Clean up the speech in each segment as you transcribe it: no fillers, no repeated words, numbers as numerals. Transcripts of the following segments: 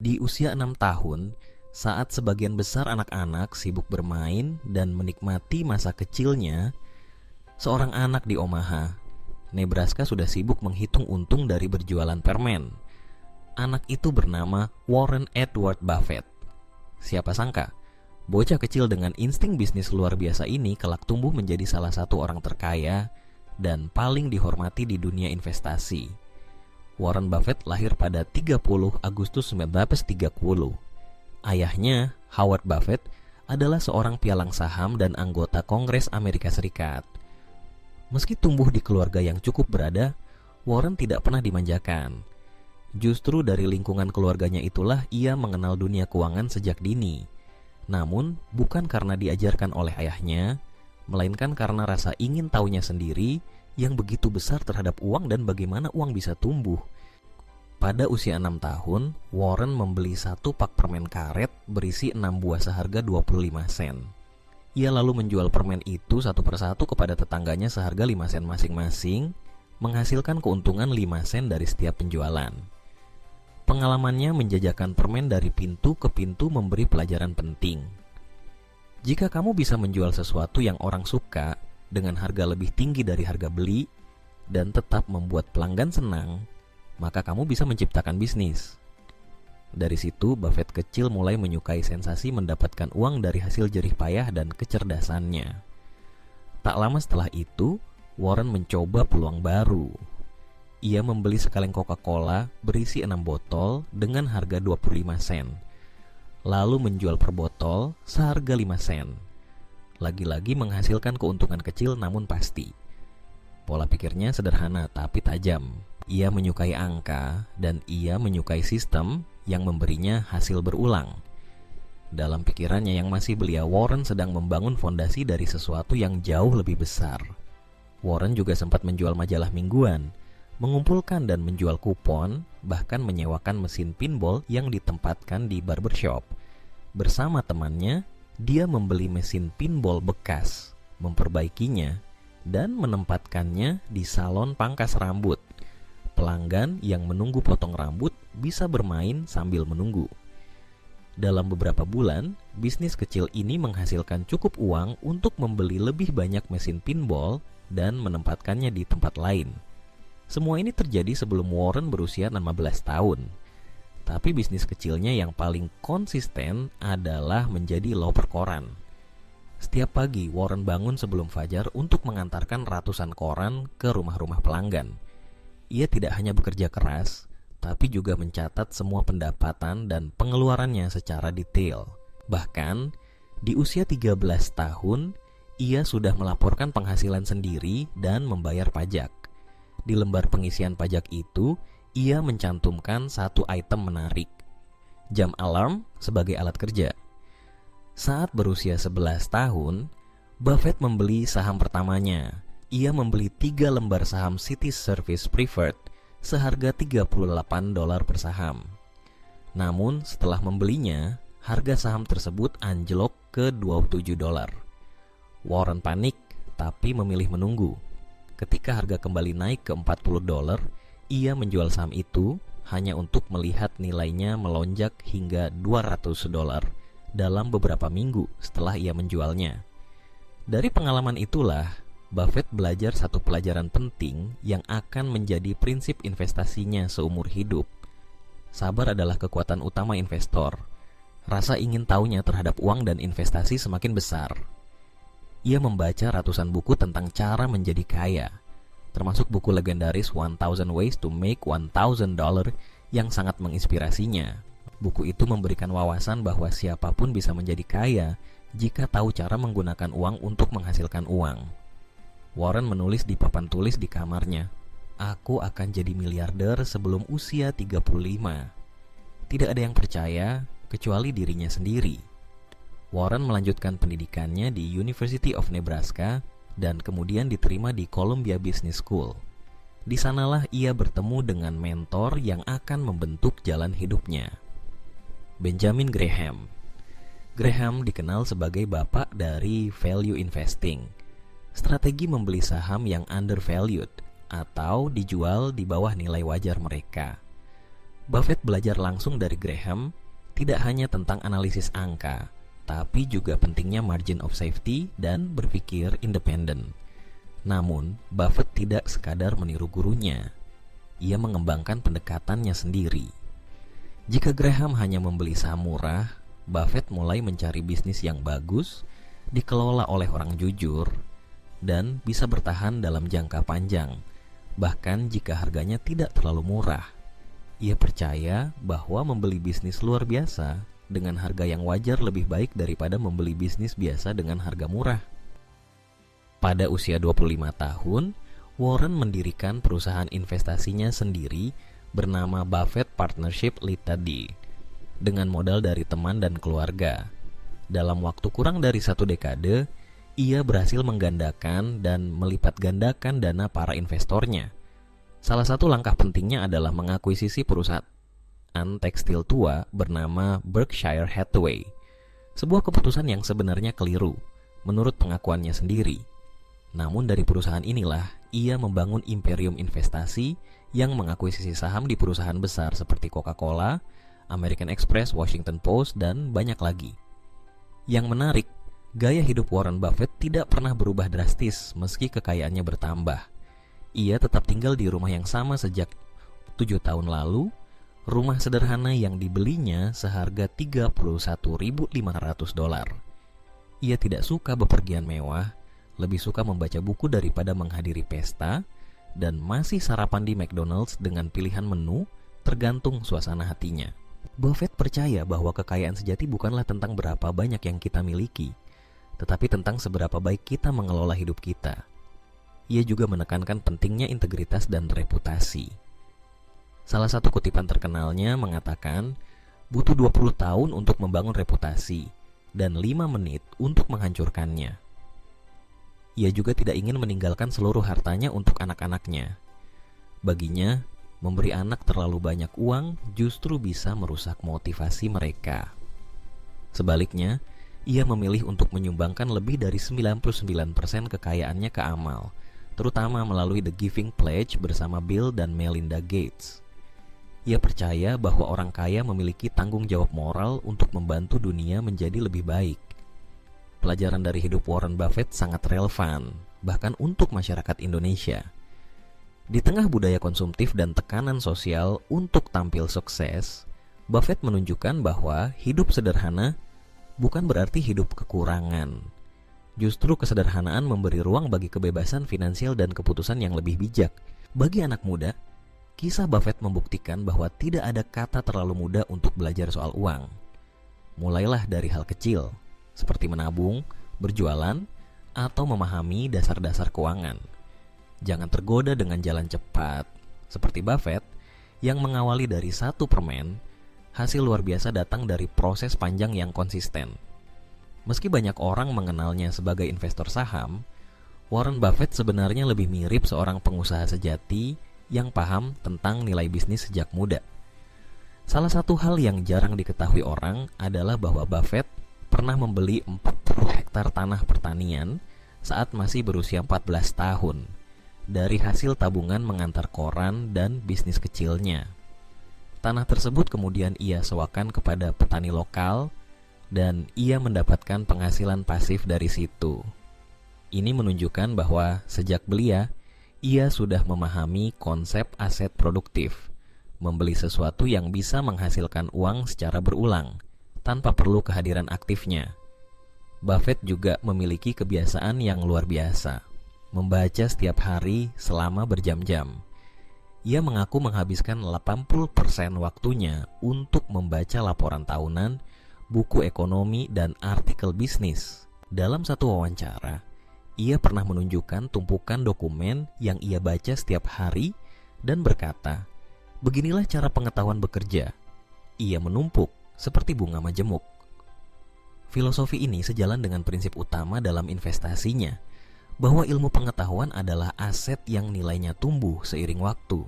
Di usia 6 tahun, saat sebagian besar anak-anak sibuk bermain dan menikmati masa kecilnya, seorang anak di Omaha, Nebraska sudah sibuk menghitung untung dari berjualan permen. Anak itu bernama Warren Edward Buffett. Siapa sangka, bocah kecil dengan insting bisnis luar biasa ini kelak tumbuh menjadi salah satu orang terkaya dan paling dihormati di dunia investasi. Warren Buffett lahir pada 30 Agustus 1930. Ayahnya, Howard Buffett, adalah seorang pialang saham dan anggota Kongres Amerika Serikat. Meski tumbuh di keluarga yang cukup berada, Warren tidak pernah dimanjakan. Justru dari lingkungan keluarganya itulah ia mengenal dunia keuangan sejak dini. Namun, bukan karena diajarkan oleh ayahnya, melainkan karena rasa ingin tahunya sendiri yang begitu besar terhadap uang dan bagaimana uang bisa tumbuh. Pada usia 6 tahun, Warren membeli satu pak permen karet berisi 6 buah seharga 25 sen. Ia lalu menjual permen itu satu persatu kepada tetangganya seharga 5 sen masing-masing, menghasilkan keuntungan 5 sen dari setiap penjualan. Pengalamannya menjajakan permen dari pintu ke pintu memberi pelajaran penting. Jika kamu bisa menjual sesuatu yang orang suka dengan harga lebih tinggi dari harga beli dan tetap membuat pelanggan senang, maka kamu bisa menciptakan bisnis. Dari situ, Buffett kecil mulai menyukai sensasi mendapatkan uang dari hasil jerih payah dan kecerdasannya. Tak lama setelah itu, Warren mencoba peluang baru. Ia membeli sekaleng Coca-Cola berisi 6 botol dengan harga 25 sen, lalu menjual per botol seharga 5 sen. Lagi-lagi menghasilkan keuntungan kecil namun pasti. Pola pikirnya sederhana tapi tajam. Ia menyukai angka dan ia menyukai sistem yang memberinya hasil berulang. Dalam pikirannya yang masih belia, Warren sedang membangun fondasi dari sesuatu yang jauh lebih besar. Warren juga sempat menjual majalah mingguan, mengumpulkan dan menjual kupon, bahkan menyewakan mesin pinball yang ditempatkan di barbershop. Bersama temannya, dia membeli mesin pinball bekas, memperbaikinya, dan menempatkannya di salon pangkas rambut. Pelanggan yang menunggu potong rambut bisa bermain sambil menunggu. Dalam beberapa bulan, bisnis kecil ini menghasilkan cukup uang untuk membeli lebih banyak mesin pinball dan menempatkannya di tempat lain. Semua ini terjadi sebelum Warren berusia 16 tahun. Tapi bisnis kecilnya yang paling konsisten adalah menjadi loper koran. Setiap pagi Warren bangun sebelum fajar untuk mengantarkan ratusan koran ke rumah-rumah pelanggan. Ia tidak hanya bekerja keras, tapi juga mencatat semua pendapatan dan pengeluarannya secara detail. Bahkan, di usia 13 tahun, ia sudah melaporkan penghasilan sendiri dan membayar pajak. Di lembar pengisian pajak itu, ia mencantumkan satu item menarik, jam alarm sebagai alat kerja. Saat berusia 11 tahun, Buffett membeli saham pertamanya. Ia membeli 3 lembar saham Citi Service Preferred seharga $38 per saham. Namun setelah membelinya, harga saham tersebut anjlok ke $27. Warren panik, tapi memilih menunggu. Ketika harga kembali naik ke $40, ia menjual saham itu hanya untuk melihat nilainya melonjak hingga $200 dalam beberapa minggu setelah ia menjualnya. Dari pengalaman itulah, Buffett belajar satu pelajaran penting yang akan menjadi prinsip investasinya seumur hidup. Sabar adalah kekuatan utama investor. Rasa ingin tahunya terhadap uang dan investasi semakin besar. Ia membaca ratusan buku tentang cara menjadi kaya, termasuk buku legendaris 1000 Ways to Make $1000 yang sangat menginspirasinya. Buku itu memberikan wawasan bahwa siapapun bisa menjadi kaya jika tahu cara menggunakan uang untuk menghasilkan uang. Warren menulis di papan tulis di kamarnya, "Aku akan jadi miliarder sebelum usia 35." Tidak ada yang percaya kecuali dirinya sendiri. Warren melanjutkan pendidikannya di University of Nebraska dan kemudian diterima di Columbia Business School. Di sanalah ia bertemu dengan mentor yang akan membentuk jalan hidupnya, Benjamin Graham. Graham dikenal sebagai bapak dari value investing, strategi membeli saham yang undervalued atau dijual di bawah nilai wajar mereka. Buffett belajar langsung dari Graham tidak hanya tentang analisis angka, tapi juga pentingnya margin of safety dan berpikir independen. Namun, Buffett tidak sekadar meniru gurunya. Ia mengembangkan pendekatannya sendiri. Jika Graham hanya membeli saham murah, Buffett mulai mencari bisnis yang bagus, dikelola oleh orang jujur, dan bisa bertahan dalam jangka panjang, bahkan jika harganya tidak terlalu murah. Ia percaya bahwa membeli bisnis luar biasa dengan harga yang wajar lebih baik daripada membeli bisnis biasa dengan harga murah. Pada usia 25 tahun, Warren mendirikan perusahaan investasinya sendiri bernama Buffett Partnership Ltd. dengan modal dari teman dan keluarga. Dalam waktu kurang dari 1 dekade, ia berhasil menggandakan dan melipat gandakan dana para investornya. Salah satu langkah pentingnya adalah mengakuisisi perusahaan tekstil tua bernama Berkshire Hathaway. Sebuah keputusan yang sebenarnya keliru, menurut pengakuannya sendiri. Namun dari perusahaan inilah ia membangun imperium investasi yang mengakuisisi saham di perusahaan besar seperti Coca-Cola, American Express, Washington Post, dan banyak lagi. Yang menarik, gaya hidup Warren Buffett tidak pernah berubah drastis meski kekayaannya bertambah. Ia tetap tinggal di rumah yang sama sejak 7 tahun lalu, rumah sederhana yang dibelinya seharga $31.500. Ia tidak suka bepergian mewah, lebih suka membaca buku daripada menghadiri pesta, dan masih sarapan di McDonald's dengan pilihan menu tergantung suasana hatinya. Buffett percaya bahwa kekayaan sejati bukanlah tentang berapa banyak yang kita miliki, tetapi tentang seberapa baik kita mengelola hidup kita. Ia juga menekankan pentingnya integritas dan reputasi. Salah satu kutipan terkenalnya mengatakan, butuh 20 tahun untuk membangun reputasi dan 5 menit untuk menghancurkannya. Ia juga tidak ingin meninggalkan seluruh hartanya untuk anak-anaknya. Baginya, memberi anak terlalu banyak uang justru bisa merusak motivasi mereka. Sebaliknya, ia memilih untuk menyumbangkan lebih dari 99% kekayaannya ke amal, terutama melalui The Giving Pledge bersama Bill dan Melinda Gates. Ia percaya bahwa orang kaya memiliki tanggung jawab moral untuk membantu dunia menjadi lebih baik. Pelajaran dari hidup Warren Buffett sangat relevan, bahkan untuk masyarakat Indonesia. Di tengah budaya konsumtif dan tekanan sosial untuk tampil sukses, Buffett menunjukkan bahwa hidup sederhana bukan berarti hidup kekurangan. Justru kesederhanaan memberi ruang bagi kebebasan finansial dan keputusan yang lebih bijak. Bagi anak muda, kisah Buffett membuktikan bahwa tidak ada kata terlalu muda untuk belajar soal uang. Mulailah dari hal kecil, seperti menabung, berjualan, atau memahami dasar-dasar keuangan. Jangan tergoda dengan jalan cepat, seperti Buffett yang mengawali dari 1 permen, hasil luar biasa datang dari proses panjang yang konsisten. Meski banyak orang mengenalnya sebagai investor saham, Warren Buffett sebenarnya lebih mirip seorang pengusaha sejati yang paham tentang nilai bisnis sejak muda. Salah satu hal yang jarang diketahui orang adalah bahwa Buffett pernah membeli 40 hektar tanah pertanian saat masih berusia 14 tahun dari hasil tabungan mengantar koran dan bisnis kecilnya. Tanah tersebut kemudian ia sewakan kepada petani lokal dan ia mendapatkan penghasilan pasif dari situ. Ini menunjukkan bahwa sejak belia, ia sudah memahami konsep aset produktif, membeli sesuatu yang bisa menghasilkan uang secara berulang, tanpa perlu kehadiran aktifnya. Buffett juga memiliki kebiasaan yang luar biasa, membaca setiap hari selama berjam-jam. Ia mengaku menghabiskan 80% waktunya untuk membaca laporan tahunan, buku ekonomi, dan artikel bisnis. Dalam satu wawancara, ia pernah menunjukkan tumpukan dokumen yang ia baca setiap hari dan berkata, "Beginilah cara pengetahuan bekerja." Ia menumpuk seperti bunga majemuk. Filosofi ini sejalan dengan prinsip utama dalam investasinya, bahwa ilmu pengetahuan adalah aset yang nilainya tumbuh seiring waktu.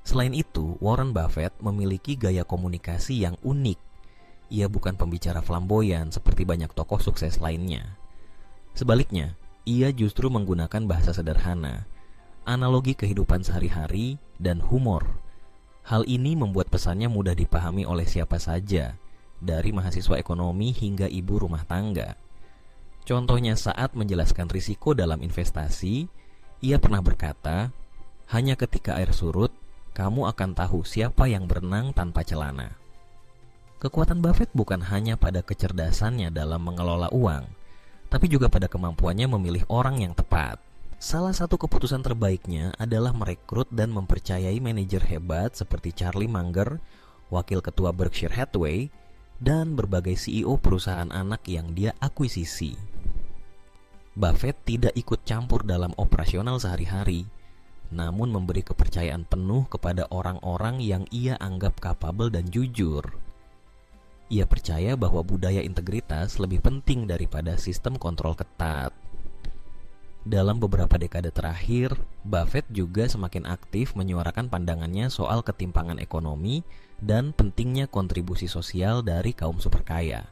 Selain itu, Warren Buffett memiliki gaya komunikasi yang unik. Ia bukan pembicara flamboyan seperti banyak tokoh sukses lainnya. Sebaliknya, ia justru menggunakan bahasa sederhana, analogi kehidupan sehari-hari, dan humor. Hal ini membuat pesannya mudah dipahami oleh siapa saja, dari mahasiswa ekonomi hingga ibu rumah tangga. Contohnya saat menjelaskan risiko dalam investasi, ia pernah berkata, "Hanya ketika air surut, kamu akan tahu siapa yang berenang tanpa celana." Kekuatan Buffett bukan hanya pada kecerdasannya dalam mengelola uang, tapi juga pada kemampuannya memilih orang yang tepat. Salah satu keputusan terbaiknya adalah merekrut dan mempercayai manajer hebat seperti Charlie Munger, wakil ketua Berkshire Hathaway, dan berbagai CEO perusahaan anak yang dia akuisisi. Buffett tidak ikut campur dalam operasional sehari-hari, namun memberi kepercayaan penuh kepada orang-orang yang ia anggap kapabel dan jujur. Ia percaya bahwa budaya integritas lebih penting daripada sistem kontrol ketat. Dalam beberapa dekade terakhir, Buffett juga semakin aktif menyuarakan pandangannya soal ketimpangan ekonomi dan pentingnya kontribusi sosial dari kaum superkaya.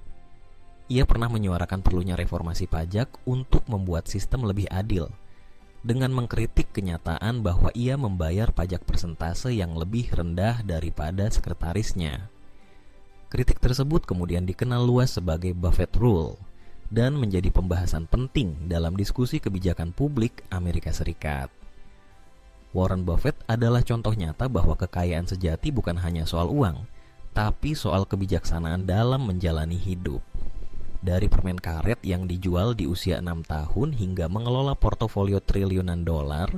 Ia pernah menyuarakan perlunya reformasi pajak untuk membuat sistem lebih adil, dengan mengkritik kenyataan bahwa ia membayar pajak persentase yang lebih rendah daripada sekretarisnya. Kritik tersebut kemudian dikenal luas sebagai Buffett Rule, dan menjadi pembahasan penting dalam diskusi kebijakan publik Amerika Serikat. Warren Buffett adalah contoh nyata bahwa kekayaan sejati bukan hanya soal uang, tapi soal kebijaksanaan dalam menjalani hidup. Dari permen karet yang dijual di usia 6 tahun hingga mengelola portofolio triliunan dolar,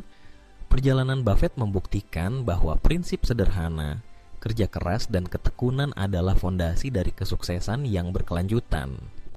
perjalanan Buffett membuktikan bahwa prinsip sederhana, kerja keras dan ketekunan adalah fondasi dari kesuksesan yang berkelanjutan.